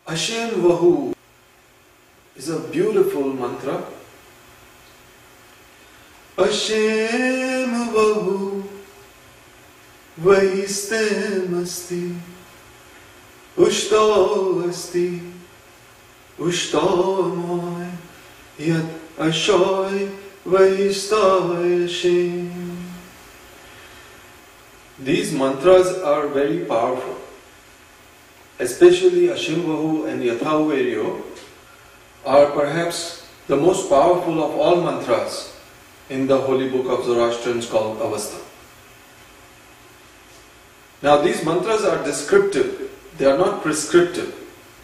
Ashem Vohu is a beautiful mantra. Ashem Vohu Vaistem asti Ushto asti Ushto Yat Ashoy Vaistayashem. These mantras are very powerful. Especially Ashem Vohu and Yathavaryo are perhaps the most powerful of all mantras in the holy book of Zoroastrians called Avesta. Now these mantras are descriptive, they are not prescriptive.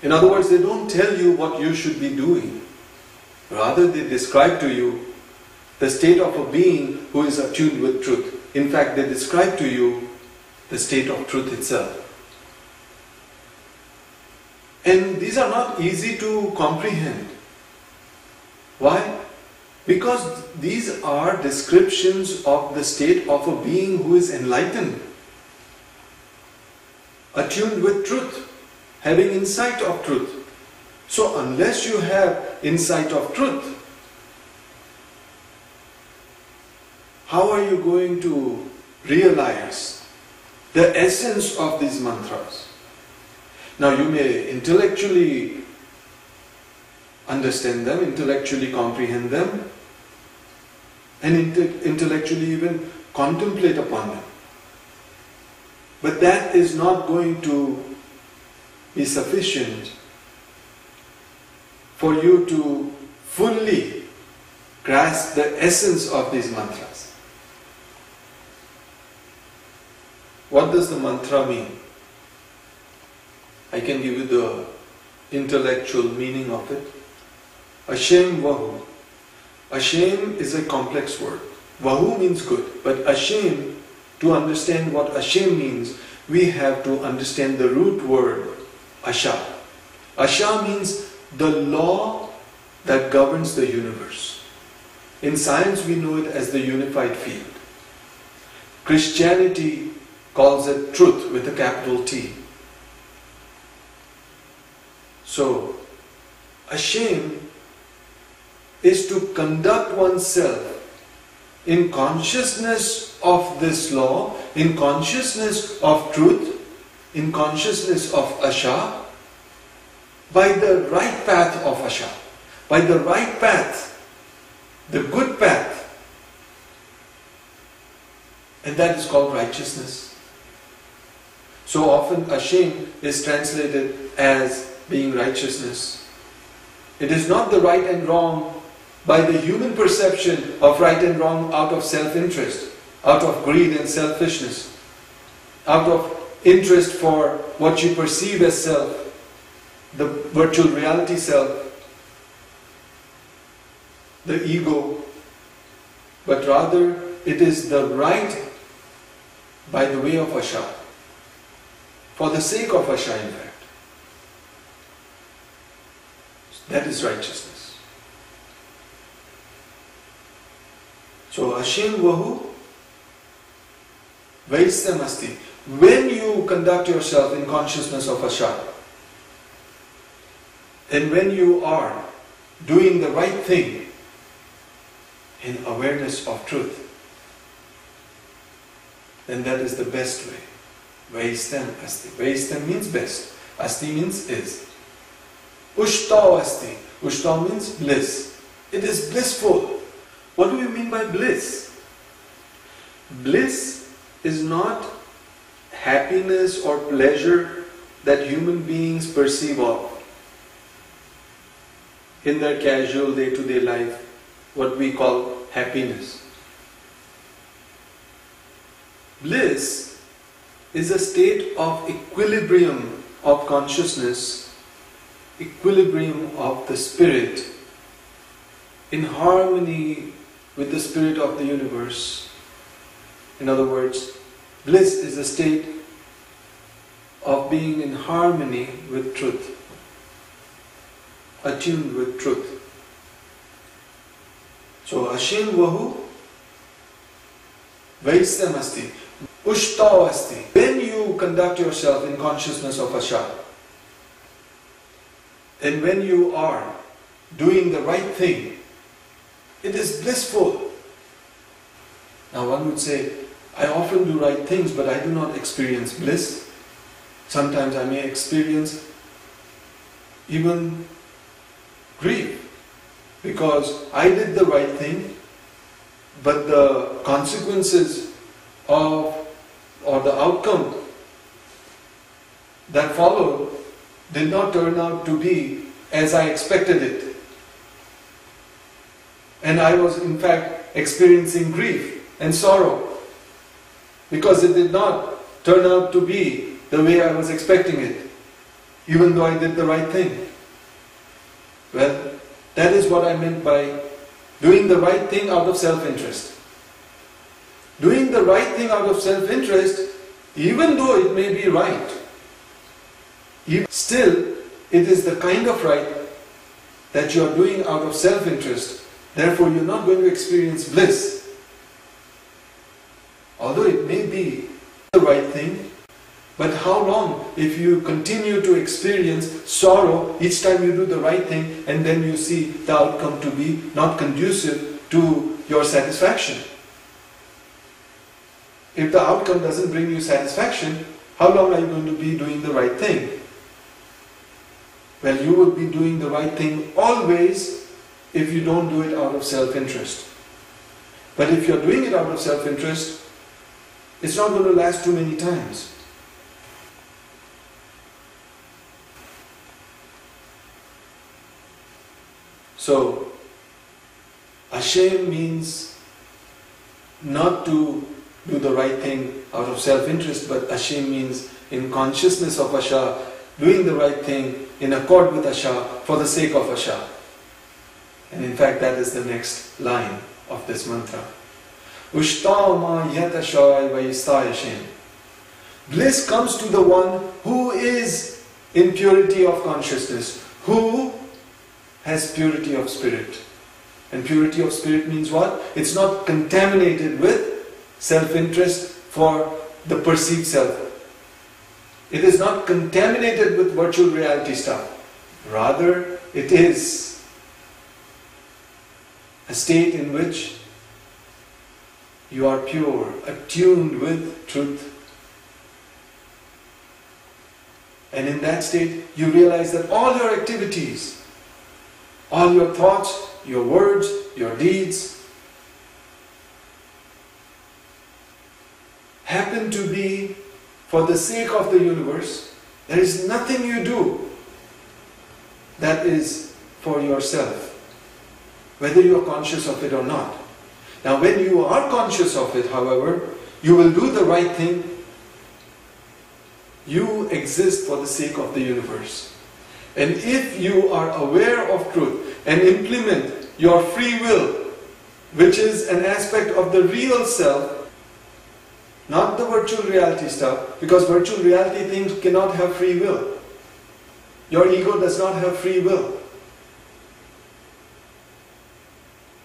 In other words, they don't tell you what you should be doing. Rather, they describe to you the state of a being who is attuned with truth. In fact, they describe to you the state of truth itself. And these are not easy to comprehend. Why? Because these are descriptions of the state of a being who is enlightened, attuned with truth, having insight of truth. So unless you have insight of truth, how are you going to realize the essence of these mantras? Now you may intellectually understand them, intellectually comprehend them, and intellectually even contemplate upon them. But that is not going to be sufficient for you to fully grasp the essence of these mantras. What does the mantra mean? I can give you the intellectual meaning of it. Ashem Vohu. Ashem is a complex word. Vahu means good, but Ashem, to understand what Ashem means, we have to understand the root word Asha. Asha means the law that governs the universe. In science we know it as the unified field. Christianity calls it truth with a capital T. So, Ashem is to conduct oneself in consciousness of this law, in consciousness of truth, in consciousness of Asha, by the right path of Asha, by the right path, the good path. And that is called righteousness. So often Ashem is translated as being righteousness. It is not the right and wrong by the human perception of right and wrong out of self-interest, out of greed and selfishness, out of interest for what you perceive as self, the virtual reality self, the ego, but rather it is the right by the way of Asha, for the sake of Asha in fact. That is righteousness. So Ashem Vohu Vaistam Asti. When you conduct yourself in consciousness of Asha, and when you are doing the right thing in awareness of truth, then that is the best way. Vaistam Asti. Vaistam means best. Asti means is. Ushta Asti. Ushta means bliss. It is blissful. What do you mean by bliss? Bliss is not happiness or pleasure that human beings perceive of in their casual day-to-day life, what we call happiness. Bliss is a state of equilibrium of consciousness, equilibrium of the spirit, in harmony with the spirit of the universe. In other words, bliss is a state of being in harmony with truth, attuned with truth. So Ashem Vohu Vaistam Asti. Ushta Asti. When you conduct yourself in consciousness of Asha, And when you are doing the right thing, it is blissful. Now one would say, I often do right things, but I do not experience bliss. Sometimes I may experience even grief, because I did the right thing, but the consequences of, or the outcome that followed did not turn out to be as I expected it. And I was in fact experiencing grief and sorrow because it did not turn out to be the way I was expecting it, even though I did the right thing. Well, that is what I meant by doing the right thing out of self-interest. Doing the right thing out of self-interest, even though it may be right, still it is the kind of right that you are doing out of self-interest. Therefore, you are not going to experience bliss. Although it may be the right thing, but how long if you continue to experience sorrow each time you do the right thing and then you see the outcome to be not conducive to your satisfaction? If the outcome doesn't bring you satisfaction, how long are you going to be doing the right thing? Well, you will be doing the right thing always if you don't do it out of self-interest. But if you're doing it out of self-interest, it's not going to last too many times. So, Ashem means not to do the right thing out of self-interest, but Ashem means in consciousness of Asha, doing the right thing in accord with Asha for the sake of Asha. And in fact, that is the next line of this mantra. Ushtama yat ashai vaistayashem. Bliss comes to the one who is in purity of consciousness, who has purity of spirit. And purity of spirit means what? It's not contaminated with self-interest for the perceived self. It is not contaminated with virtual reality stuff. Rather, it is a state in which you are pure, attuned with truth. And in that state, you realize that all your activities, all your thoughts, your words, your deeds happen to be for the sake of the universe. There is nothing you do that is for yourself, whether you are conscious of it or not. Now, when you are conscious of it, however, you will do the right thing. You exist for the sake of the universe. And if you are aware of truth and implement your free will, which is an aspect of the real self, not the virtual reality stuff, because virtual reality things cannot have free will. Your ego does not have free will.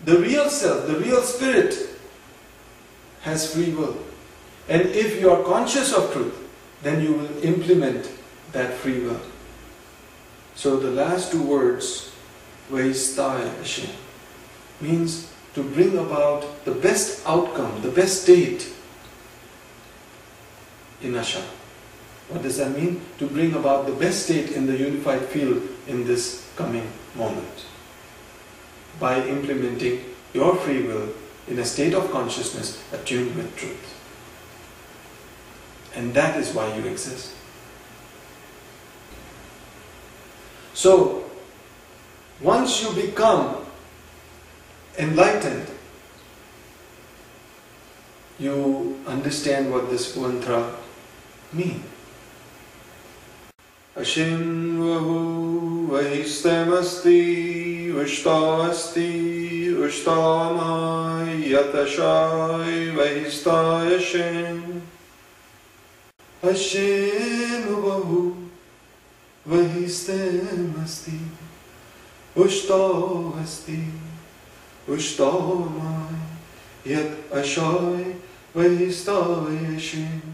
The real self, the real spirit has free will. And if you are conscious of truth, then you will implement that free will. So the last two words, Vaistayashem, means to bring about the best outcome, the best state in Asha. What does that mean? To bring about the best state in the unified field in this coming moment. By implementing your free will in a state of consciousness attuned with truth. And that is why you exist. So, once you become enlightened, you understand what this mantra means. Ashem Vohu Vahistamasti Yiktaasti Ushtama Yatashai Vahistayashem. Ashem Vohu Vahistamasti Ushtasti Ushtama Yatashai Vahistayashem.